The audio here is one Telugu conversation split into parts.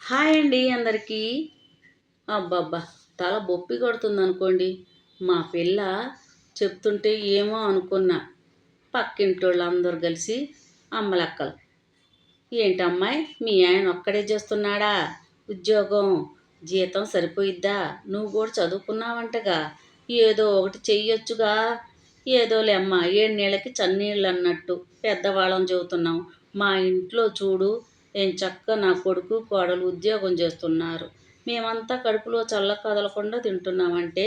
హాయ్ అండి అందరికీ. అబ్బబ్బా! తల బొప్పి కొడుతుందనుకోండి. మా పిల్ల చెప్తుంటే ఏమో అనుకున్నా. పక్కింటోళ్ళందరూ కలిసి అమ్మలక్కలు. ఏంటమ్మాయి మీ ఆయన ఒక్కడే చేస్తున్నాడా ఉద్యోగం? జీతం సరిపోయిద్దా? నువ్వు కూడా చదువుకున్నావంటగా. ఏదో ఒకటి చెయ్యొచ్చుగా. ఏదోలేమ్మా 7 నీళ్ళకి చన్నీళ్ళు అన్నట్టు పెద్దవాళ్ళం చెబుతున్నాం. మా ఇంట్లో చూడు ఎంచక్కా నా కొడుకు కోడలు ఉద్యోగం చేస్తున్నారు. మేమంతా కడుపులో చల్ల కదలకుండా తింటున్నామంటే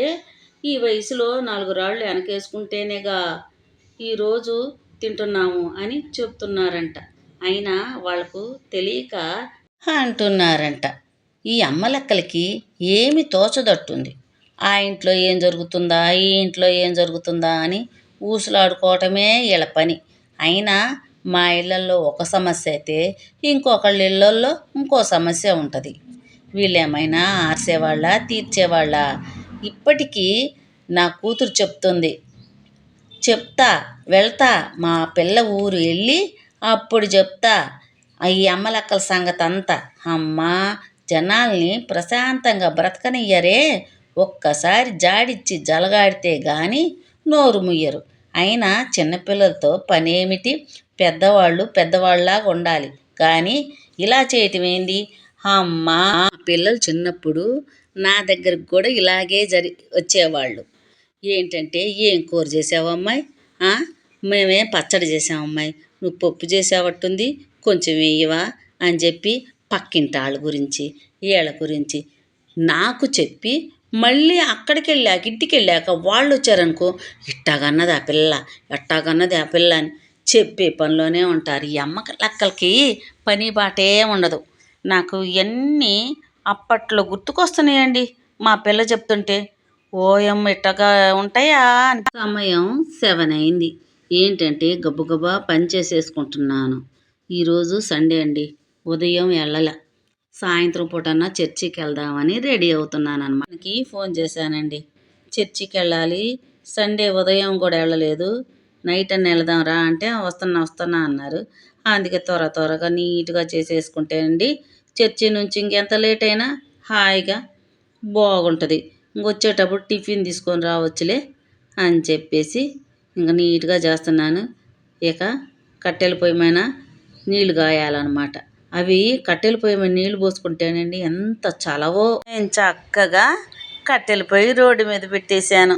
ఈ వయసులో 4 రాళ్ళు వెనకేసుకుంటేనేగా ఈరోజు తింటున్నాము అని చెప్తున్నారంట. అయినా వాళ్లకు తెలియక అంటున్నారంట. ఈ అమ్మలక్కలకి ఏమి తోచదట్టుంది. ఆ ఇంట్లో ఏం జరుగుతుందా, ఈ ఇంట్లో ఏం జరుగుతుందా అని ఊసులాడుకోవటమే వీళ్ళ పని. అయినా మా ఇళ్ళల్లో ఒక సమస్య అయితే ఇంకొకళ్ళ ఇళ్ళల్లో ఇంకో సమస్య ఉంటుంది. వీళ్ళేమైనా ఆర్చేవాళ్ళ, తీర్చేవాళ్ళ? ఇప్పటికీ నా కూతురు చెప్తుంది, చెప్తా వెళ్తా మా పిల్ల ఊరు వెళ్ళి అప్పుడు చెప్తా ఈ అమ్మలక్కల సంగతి అంతా. అమ్మా, జనాల్ని ప్రశాంతంగా బ్రతకనియ్యరే. ఒక్కసారి జాడిచ్చి జలగాడితే గాని నోరు ముయ్యరు. అయినా చిన్నపిల్లలతో పనేమిటి? పెద్దవాళ్ళు పెద్దవాళ్ళలాగా ఉండాలి కానీ ఇలా చేయటం ఏంది? అమ్మా, పిల్లలు చిన్నప్పుడు నా దగ్గరకు కూడా ఇలాగే వచ్చేవాళ్ళు. ఏంటంటే, ఏం కూర చేసావమ్మాయి? మేమే పచ్చడి చేసామమ్మాయి. నువ్వు పప్పు చేసావట్టుంది, కొంచెం వేయవా అని చెప్పి పక్కింటి వాళ్ళ గురించి వీళ్ళ గురించి నాకు చెప్పి మళ్ళీ అక్కడికి వెళ్ళాక ఇంటికి వెళ్ళాక వాళ్ళు వచ్చారనుకో, ఇట్టాగన్నది ఆ పిల్ల, ఎట్టాగన్నది ఆ పిల్ల అని చెప్పే పనిలోనే ఉంటారు. ఈ అమ్మ లక్కలకి పని బాటే ఉండదు. నాకు ఇవన్నీ అప్పట్లో గుర్తుకొస్తున్నాయండి మా పిల్ల చెప్తుంటే. ఓయమ్మ ఇట్టగా ఉంటాయా అని. సమయం 7 అయింది. ఏంటంటే గబగబా పని చేసేసుకుంటున్నాను. ఈరోజు సండే అండి. ఉదయం వెళ్ళల, సాయంత్రం పూటన్నా చర్చికి వెళ్దామని రెడీ అవుతున్నాను అనమాట. మనకి ఫోన్ చేశానండి, చర్చికి వెళ్ళాలి, సండే ఉదయం కూడా వెళ్ళలేదు, నైట్ అని వెళదాం రా అంటే వస్తున్నా అన్నారు. అందుకే త్వరగా నీట్గా చేసేసుకుంటే అండి చర్చి నుంచి ఇంకెంత లేట్ అయినా హాయిగా బాగుంటుంది. ఇంకొచ్చేటప్పుడు టిఫిన్ తీసుకొని రావచ్చులే అని చెప్పేసి ఇంకా నీట్గా చేస్తున్నాను. ఇక కట్టెల పొయ్యి మీద నీళ్లు కాయాలన్నమాట. అవి కట్టెల పొయ్యి మీద నీళ్లు పోసుకుంటేనండి ఎంత చలవో. నేను చక్కగా కట్టెల పొయ్యి రోడ్డు మీద పెట్టేశాను.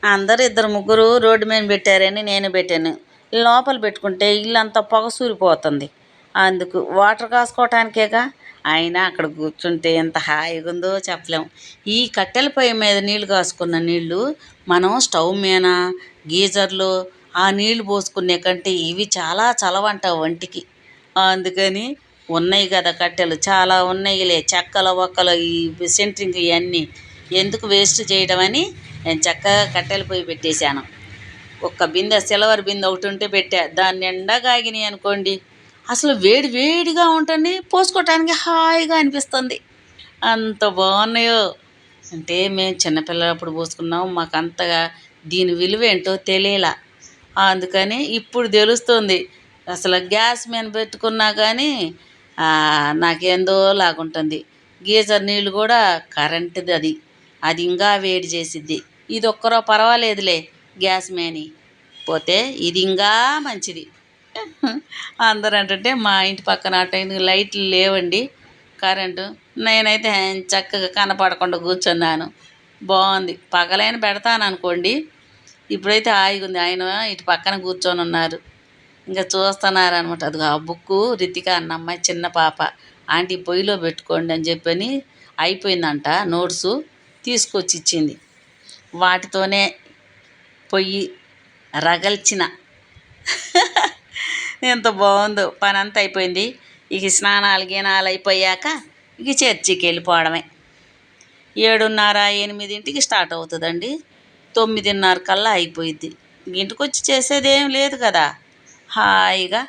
అందరు 2-3 రోడ్డు మీద పెట్టారని నేను పెట్టాను. లోపల పెట్టుకుంటే ఇల్లంతా పొగ సూరిపోతుంది. అందుకు వాటర్ కాసుకోవటానికేగా. అయినా అక్కడ కూర్చుంటే ఎంత హాయిగా ఉందో చెప్పలేము. ఈ కట్టెల పొయ్యి మీద నీళ్లు కాసుకున్న నీళ్లు మనం స్టవ్ మీద గీజర్లో ఆ నీళ్లు పోసుకునే కంటే ఇవి చాలా చలవంట వంటికి. అందుకని ఉన్నాయి కదా కట్టెలు, చాలా ఉన్నాయిలే, చెక్కలు ఒక్కలు ఈ సెంట్రింగ్ ఇవన్నీ ఎందుకు వేస్ట్ చేయడం అని నేను చక్కగా కట్టెల పొయ్యి పెట్టేశాను. ఒక్క బిందె, సిల్వర్ బిందె ఒకటి ఉంటే పెట్టా. దాన్ని నిండా కాగినాయి అనుకోండి, అసలు వేడిగా ఉంటుంది, పోసుకోవటానికి హాయిగా అనిపిస్తుంది. అంత బాగున్నాయో. అంటే మేము చిన్నపిల్లలప్పుడు పోసుకున్నాం, మాకు అంతగా దీని విలువ ఏంటో తెలియలా. అందుకని ఇప్పుడు తెలుస్తుంది. అసలు గ్యాస్ మీద పెట్టుకున్నా కానీ నాకేందో లాగుంటుంది. గీజర్ నీళ్ళు కూడా కరెంటుది, అది ఇంకా వేడి చేసిద్ది. ఇది ఒక్కరో పర్వాలేదులే గ్యాస్ మేని పోతే, ఇది ఇంకా మంచిది. అందరూ అంటే మా ఇంటి పక్కన లైట్లు లేవండి, కరెంటు. నేనైతే చక్కగా కనపడకుండా కూర్చున్నాను. బాగుంది. పగలైన పెడతాను అనుకోండి. ఇప్పుడైతే హాయిగా ఉంది. ఆయన ఇటు పక్కన కూర్చొని ఉన్నారు, ఇంకా చూస్తున్నారు అనమాట. అది ఆ బుక్కు రితిక అన్న అమ్మాయి చిన్న పాప, ఆంటీ పొయ్యిలో పెట్టుకోండి అని చెప్పని అయిపోయిందంట నోట్సు, తీసుకొచ్చి ఇచ్చింది. వాటితోనే పొయ్యి రగల్చిన. ఎంత బాగుందో. పని అంతా అయిపోయింది. ఇక స్నానాలు గీనాలు అయిపోయాక ఇక చర్చికి వెళ్ళిపోవడమే. 7:30-8 స్టార్ట్ అవుతుందండి. 9:30 కల్లా అయిపోయిద్ది. ఇంటికి వచ్చి చేసేదేం లేదు కదా, హాయిగా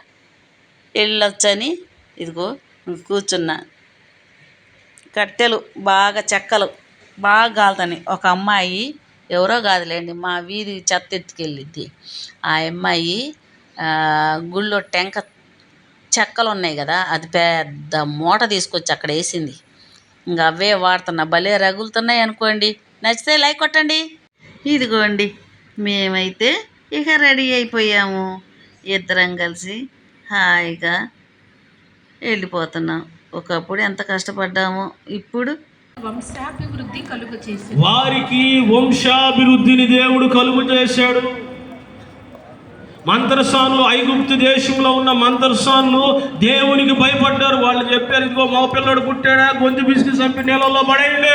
వెళ్ళొచ్చని ఇదిగో కూర్చున్నా. కట్టెలు బాగా, చెక్కలు బాగా కాలుతున్నాయి. ఒక అమ్మాయి, ఎవరో కాదులేండి, మా వీధి చెత్త ఎత్తుకెళ్ళిద్ది. ఆ అమ్మాయి గుళ్ళో చెక్కలు ఉన్నాయి కదా, అది పెద్ద మూట తీసుకొచ్చి అక్కడ వేసింది. ఇంకా అవే వాడుతున్నా, భలే రగులుతున్నాయి అనుకోండి. నచ్చితే లైక్ కొట్టండి. ఇదిగోండి, మేమైతే ఇక రెడీ అయిపోయాము. ఇద్దరం కలిసి హాయిగా వెళ్ళిపోతున్నాం. ఒకప్పుడు ఎంత కష్టపడ్డామో, ఇప్పుడు వంశాభివృద్ధి కలుగు చేసి వారికి వంశాభివృద్ధిని దేవుడు కలుగు చేశాడు. మంతరసానులు, ఐగుప్తు దేశంలో ఉన్న మంతరసానులు దేవునికి భయపడ్డారు. వాళ్ళు చెప్పారు, ఇదిగో మా పిల్లడు పుట్టాడా, గొంతు బిసికి చంపి నీళ్ళల్లో పడేయండి,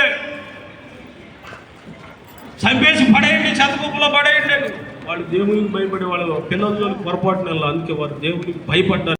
చంపేసి పడేయండి, చెత్తకుప్పలో పడేయండి. వాళ్ళు దేవునికి భయపడే వాళ్ళు పిల్లల పొరపాటున, అందుకే వారు దేవునికి భయపడ్డారు.